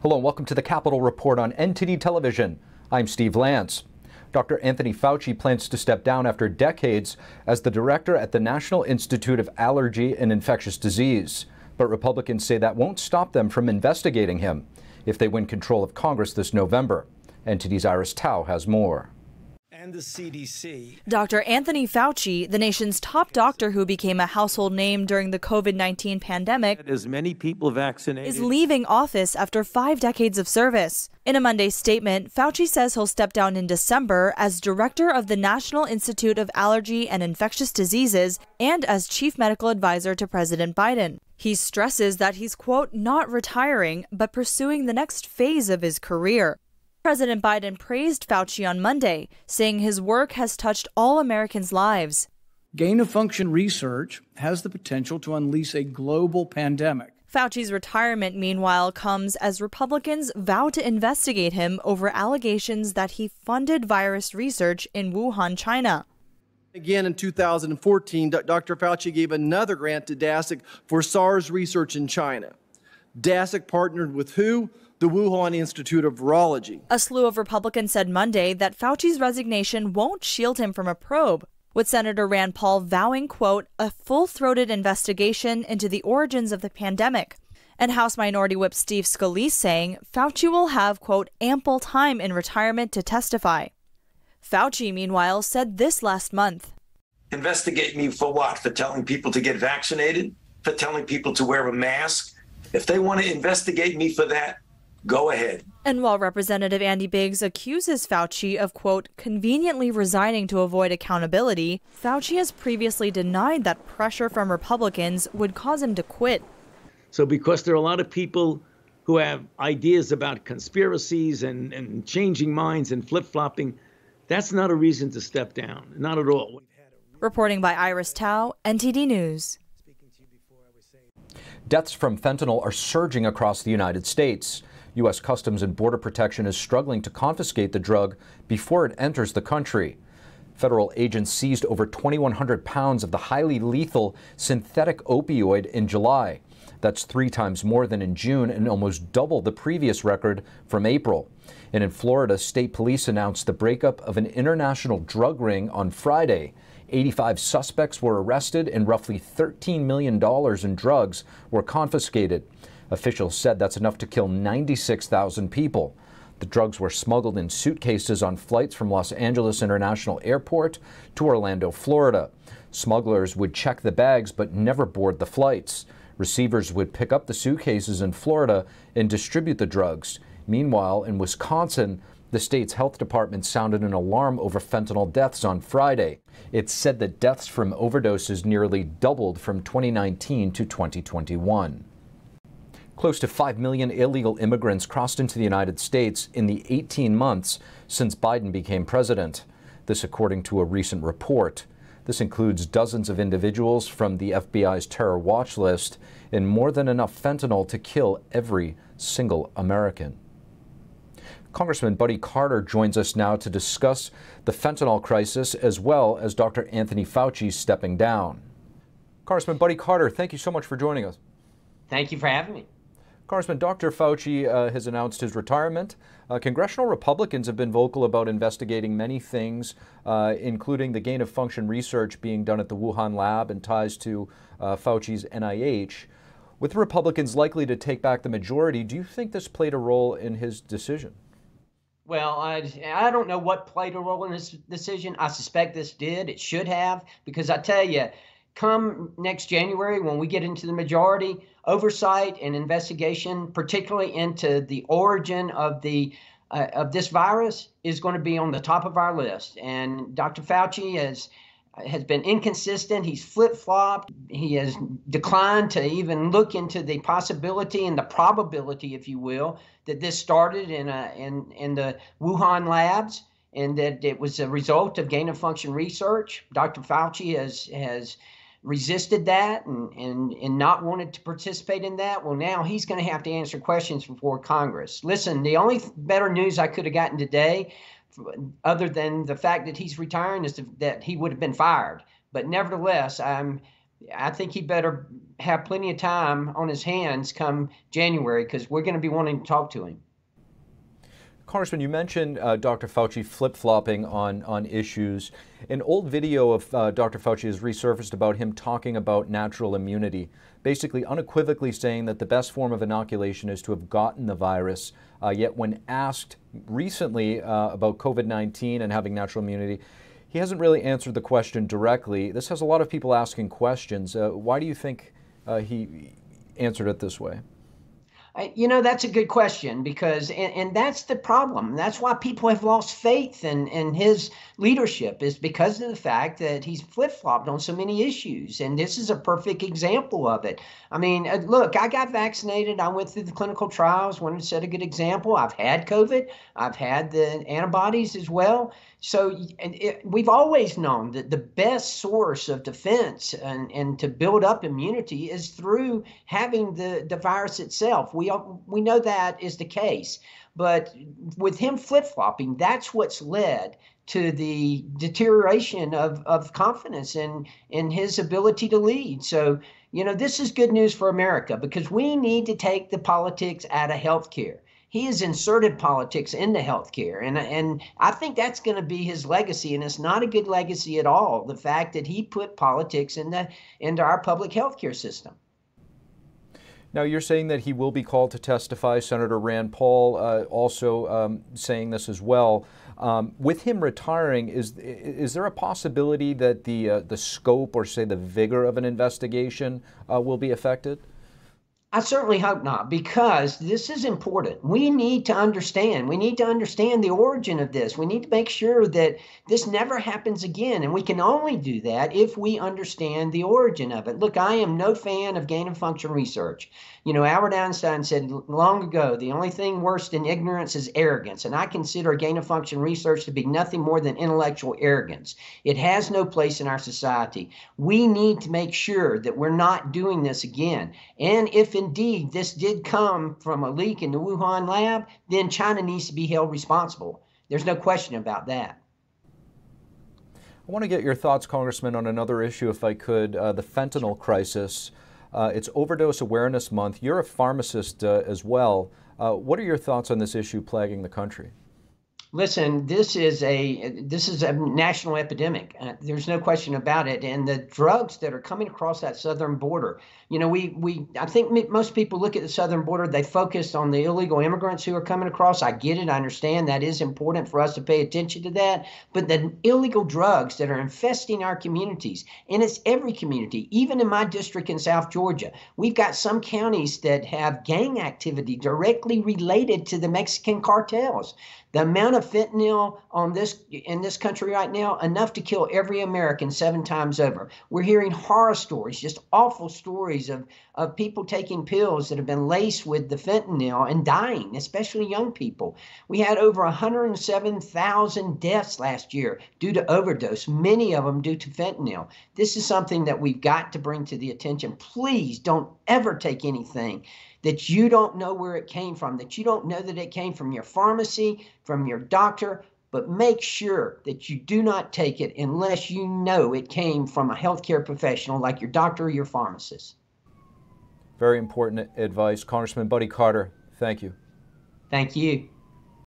Hello and welcome to the Capitol Report on NTD Television. I'm Steve Lance. Dr. Anthony Fauci plans to step down after decades as the director at the National Institute of Allergy and Infectious Disease. But Republicans say that won't stop them from investigating him if they win control of Congress this November. NTD's Iris Tao has more. And the CDC. Dr. Anthony Fauci, the nation's top doctor who became a household name during the COVID-19 pandemic, As many people vaccinated. is leaving office after 5 decades of service. In a Monday statement, Fauci says he'll step down in December as director of the National Institute of Allergy and Infectious Diseases and as chief medical advisor to President Biden. He stresses that he's, quote, not retiring, but pursuing the next phase of his career. President Biden praised Fauci on Monday, saying his work has touched all Americans' lives. Gain-of-function research has the potential to unleash a global pandemic. Fauci's retirement, meanwhile, comes as Republicans vow to investigate him over allegations that he funded virus research in Wuhan, China. Again, in 2014, Dr. Fauci gave another grant to DASIC for SARS research in China. DASIC partnered with who? The Wuhan Institute of Virology. A slew of Republicans said Monday that Fauci's resignation won't shield him from a probe, with Senator Rand Paul vowing, quote, a full-throated investigation into the origins of the pandemic, and House Minority Whip Steve Scalise saying Fauci will have, quote, ample time in retirement to testify. Fauci, meanwhile, said this last month. Investigate me for what? For telling people to get vaccinated? For telling people to wear a mask? If they want to investigate me for that, go ahead. And while Representative Andy Biggs accuses Fauci of, quote, conveniently resigning to avoid accountability, Fauci has previously denied that pressure from Republicans would cause him to quit. So because there are a lot of people who have ideas about conspiracies and changing minds and flip-flopping, that's not a reason to step down. Not at all. Reporting by Iris Tao, NTD News. Deaths from fentanyl are surging across the United States. U.S. Customs and Border Protection is struggling to confiscate the drug before it enters the country. Federal agents seized over 2,100 pounds of the highly lethal synthetic opioid in July. That's 3 times more than in June and almost double the previous record from April. And in Florida, state police announced the breakup of an international drug ring on Friday. 85 suspects were arrested and roughly $13 million in drugs were confiscated. Officials said that's enough to kill 96,000 people. The drugs were smuggled in suitcases on flights from Los Angeles International Airport to Orlando, Florida. Smugglers would check the bags but never board the flights. Receivers would pick up the suitcases in Florida and distribute the drugs. Meanwhile, in Wisconsin, the state's health department sounded an alarm over fentanyl deaths on Friday. It said that deaths from overdoses nearly doubled from 2019 to 2021. Close to 5 million illegal immigrants crossed into the United States in the 18 months since Biden became president. This according to a recent report. This includes dozens of individuals from the FBI's terror watch list and more than enough fentanyl to kill every single American. Congressman Buddy Carter joins us now to discuss the fentanyl crisis as well as Dr. Anthony Fauci stepping down. Congressman Buddy Carter, thank you so much for joining us. Thank you for having me. Congressman, Dr. Fauci has announced his retirement. Congressional Republicans have been vocal about investigating many things, including the gain-of-function research being done at the Wuhan lab and ties to Fauci's NIH. With Republicans likely to take back the majority, do you think this played a role in his decision? Well, I don't know what played a role in this decision. I suspect this did. It should have, because I tell you, come next January, when we get into the majority, oversight and investigation, particularly into the origin of this virus, is going to be on the top of our list. And Dr. Fauci has been inconsistent. He's flip-flopped. He has declined to even look into the possibility and the probability, if you will, that this started in the Wuhan labs and that it was a result of gain-of-function research. Dr. Fauci has resisted that and not wanted to participate in that. Well, now he's going to have to answer questions before Congress. Listen, the only better news I could have gotten today, other than the fact that he's retiring, is that he would have been fired. But nevertheless, I'm I think he better have plenty of time on his hands come January, because we're going to be wanting to talk to him. Congressman, you mentioned Dr. Fauci flip-flopping on issues. An old video of Dr. Fauci has resurfaced about him talking about natural immunity, basically unequivocally saying that the best form of inoculation is to have gotten the virus. Yet when asked recently about COVID-19 and having natural immunity, he hasn't really answered the question directly. This has a lot of people asking questions. Why do you think he answered it this way? You know, that's a good question, because, and that's the problem. That's why people have lost faith in his leadership, is because of the fact that he's flip-flopped on so many issues. And this is a perfect example of it. I mean, look, I got vaccinated. I went through the clinical trials, wanted to set a good example. I've had COVID. I've had the antibodies as well. So we've always known that the best source of defense and to build up immunity is through having the virus itself. We know that is the case. But with him flip-flopping, that's what's led to the deterioration of confidence in his ability to lead. So, you know, this is good news for America, because we need to take the politics out of healthcare. He has inserted politics into healthcare, and I think that's going to be his legacy, and it's not a good legacy at all, the fact that he put politics into our public healthcare system. Now, you're saying that he will be called to testify. Senator Rand Paul also saying this as well. With him retiring, is there a possibility that the scope, or say the vigor of an investigation will be affected? I certainly hope not, because this is important. We need to understand. We need to understand the origin of this. We need to make sure that this never happens again. And we can only do that if we understand the origin of it. Look, I am no fan of gain of function research. You know, Albert Einstein said long ago, the only thing worse than ignorance is arrogance. And I consider gain of function research to be nothing more than intellectual arrogance. It has no place in our society. We need to make sure that we're not doing this again. And if indeed this did come from a leak in the Wuhan lab, then China needs to be held responsible. There's no question about that. I want to get your thoughts, Congressman, on another issue, if I could, the fentanyl crisis. It's Overdose Awareness Month. You're a pharmacist as well. What are your thoughts on this issue plaguing the country? Listen, this is a national epidemic. There's no question about it. And the drugs that are coming across that southern border, you know, I think most people look at the southern border, they focus on the illegal immigrants who are coming across. I get it. I understand that is important for us to pay attention to that. But the illegal drugs that are infesting our communities, and it's every community, even in my district in South Georgia, we've got some counties that have gang activity directly related to the Mexican cartels. The amount of fentanyl in this country right now, enough to kill every American 7 times over. We're hearing horror stories, just awful stories of people taking pills that have been laced with the fentanyl and dying, especially young people. We had over 107,000 deaths last year due to overdose, many of them due to fentanyl. This is something that we've got to bring to the attention. Please don't ever take anything that you don't know where it came from, that you don't know that it came from your pharmacy, from your doctor, but make sure that you do not take it unless you know it came from a healthcare professional like your doctor or your pharmacist. Very important advice. Congressman Buddy Carter, thank you. Thank you.